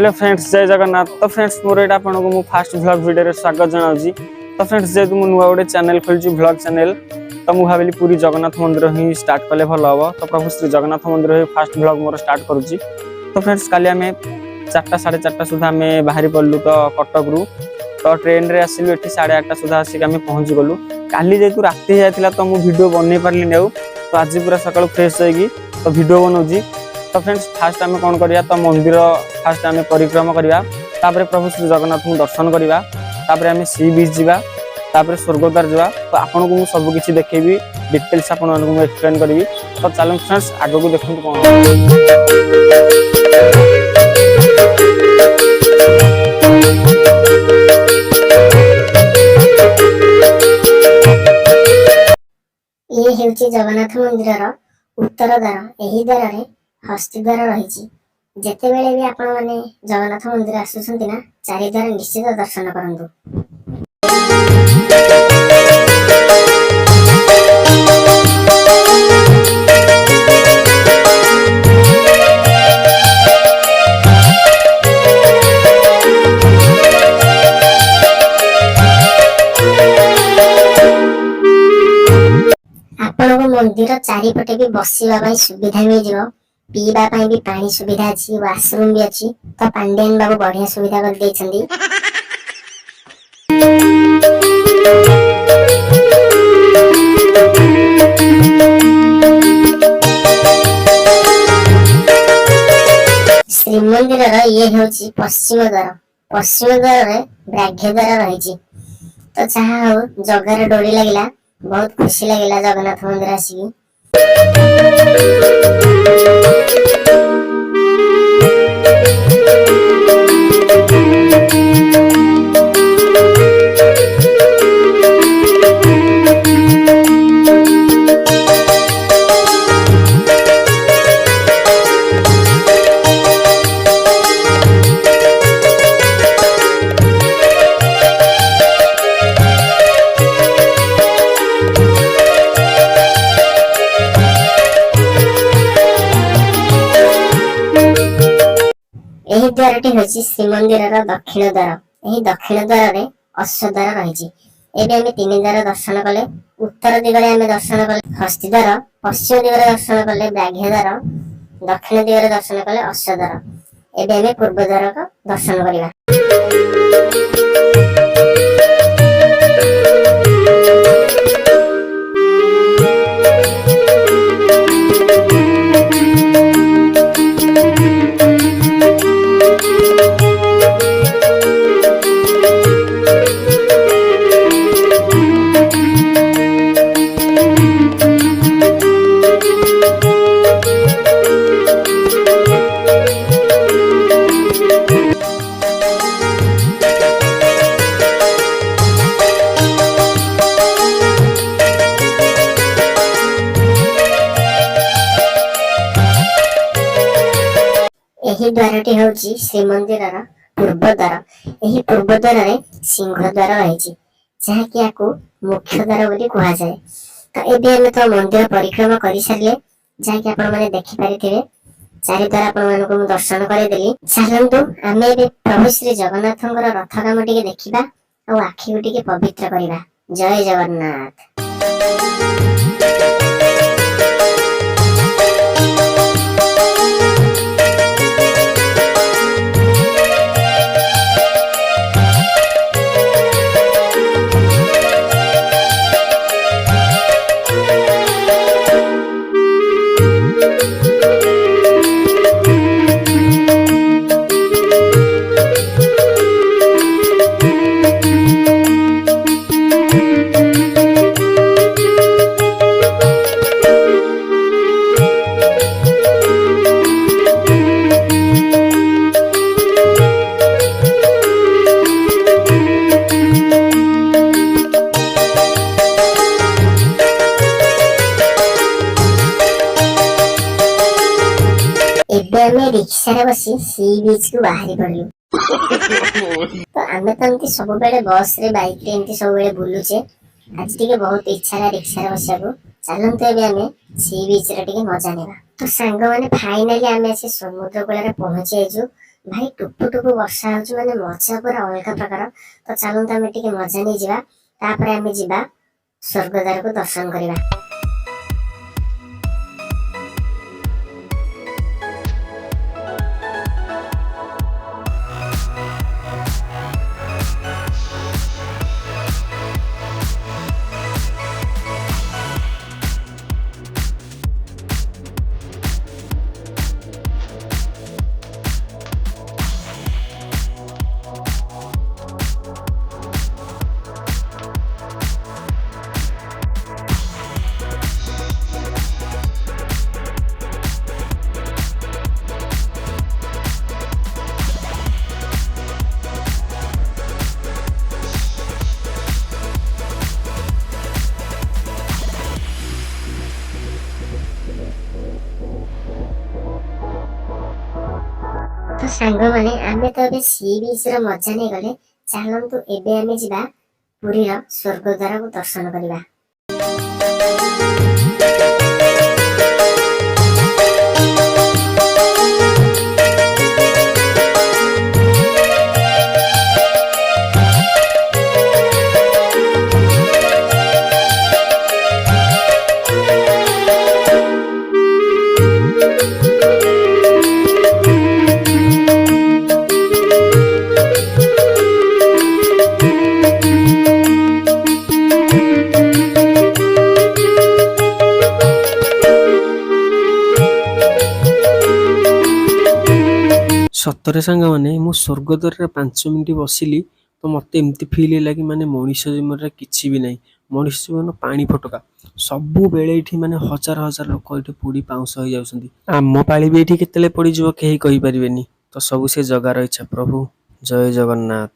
Hello friends, जय जगन्नाथ। तो friends मोर एटा आपन को मु फास्ट व्लॉग वीडियो रे स्वागत जनाउजी। तो फ्रेंड्स जे तुम नुआ गोटे चैनल खोलची व्लॉग चैनल, तो मु भाबिली पूरी जगन्नाथ मंदिर ही स्टार्ट कले भल हबो। तो प्रभु श्री जगन्नाथ मंदिर ही फास्ट व्लॉग मोर स्टार्ट करूची। तो फ्रेंड्स काली हमें 4टा 4:30 सुधा हमें बाहरी पड़लु तो कटक रु। तो ट्रेन रे आसिलु एठी 8:30 सुधा आसी हमें पहुंची गलु। काली जेतु राती जायतिला तो मु वीडियो बनै परली नेउ। तो आज पूरा सकाळ फ्रेश होगी तो वीडियो बनौजी। तो फ्रेंड्स फास्ट आम कौन करिया, तो मंदिर फास्ट आम परिक्रमा करिया, तापर प्रभु श्री जगन्नाथ को दर्शन करिया, तापर आम सी बीच जीवा, तापर स्वर्गद्वार जीवा। तो आपन को सब किछि देखेबी, डिटेल्स आपन मानक मु एक्सप्लेन करबी। तो चलो फ्रेंड्स आगो को देखंतु कोन ये हेउची जगन्नाथ मंदिर उत्तर द्वार। एही द्वार रे हस्ती द्वार रही। जेते बेले भी आपण माने जगन्नाथ मंदिर आसुछंती ना, चारि द्वार निश्चित दर्शन करंतु। आपण को मंदिर चारिपटे भी बसिबा पई सुविधा मिल जिवो, पीबा पई भी पानी सुविधा अछि, वाशरूम भी अछि। तो पांडेन बाबू बढ़िया सुविधा कर देछंदी। श्रीमंदिर ये हेउची पश्चिम द्वार। पश्चिम द्वार रे ब्राह्य द्वार रही। तो चाहा हो जगार डोरी लागिला, बहुत खुशी लगिला जगन्नाथ मंदिर आसी। एही द्वारटी होची श्रीमंदिर दक्षिण द्वार। एही दक्षिण द्वार रे अश्व द्वार रही। एबे आमे 3 द्वार दर्शन कले। उत्तर दिगरे आमे दर्शन कले हस्ती द्वार, पश्चिम दिगरे दर्शन कले ब्राह्य द्वार, दक्षिण दिगरे दर्शन कले अश्व द्वार। एबे आमे पूर्व द्वार को दर्शन करिवा। एही द्वारटी होची श्रीमंदिर पूर्व द्वार। एही पूर्व द्वार रे सिंह द्वार रही, जहा कि याकू मुख्य द्वार बोली कहा जाए। तो एबे हमें तो मंदिर परिक्रमा करि सारले, जहा कि आपण माने देखि परिथिबे। चारि द्वार आपण मानको मु दर्शन करे देली। चलंतु आमे एबे प्रभु श्री जगन्नाथंकर रथ काम टिके देखिबा और आखि को टिके पवित्र करिबा। जय जगन्नाथ। एबे हमें रिक्शा रे बसी सी बीच को बाहरी पड़लु। तो आमे तो एमती सब बेले बस रे बाइक रे एमती सब बेले बुलुचे। आज टिके बहुत इच्छा रे रिक्शा रे बसिया को। चलंतु एबे हमें सी बीच रे टिके मजा नेबा। तो सांग माने फाइनली आमे से समुद्र कूल रे पहुंची आइजु। ଭାଇ ଟୁପୁ ଟୁପୁ ବର୍ଷା ହଉଛି ମାନେ ମଜା ପୁରା ଅଲଗା ପ୍ରକାର। ତ ଚାଲନ୍ତୁ ଆମେ ଟିକେ ମଜା ନେଇଯିବା, ତାପରେ ଆମେ ଯିବା ସ୍ୱର୍ଗଦ୍ୱାରକୁ ଦର୍ଶନ କରିବା। ତ ସାଙ୍ଗମାନେ ଆମେ ତ ଏବେ ସି ବିଚ୍ ର ମଜା ନେଇଗଲେ, ଚାଲନ୍ତୁ ଏବେ ଆମେ ଯିବା ପୁରୀର ସ୍ୱର୍ଗଦ୍ୱାରକୁ ଦର୍ଶନ କରିବା। ସତରେ ସାଙ୍ଗମାନେ ମୁଁ ସ୍ୱର୍ଗଦ୍ୱାରରେ 5 ମିନିଟ୍ ବସିଲି ତ ମୋତେ ଏମିତି ଫିଲ୍ ହେଲା କି ମାନେ ମଣିଷ ଜୀବନରେ କିଛି ବି ନାହିଁ। ମଣିଷ ଜୀବନ ପାଣି ଫୋଟକା। ସବୁବେଳେ ଏଠି ମାନେ ହଜାର ହଜାର ଲୋକ ଏଠି ପୋଡ଼ି ପାଉଁଶ ହେଇଯାଉଛନ୍ତି। ଆମ ପାଳି ବି ଏଠି କେତେବେଳେ ପଡ଼ିଯିବ କେହି କହିପାରିବେନି। ତ ସବୁ ସେ ଜଗାର ଇଚ୍ଛା। ପ୍ରଭୁ ଜୟ ଜଗନ୍ନାଥ।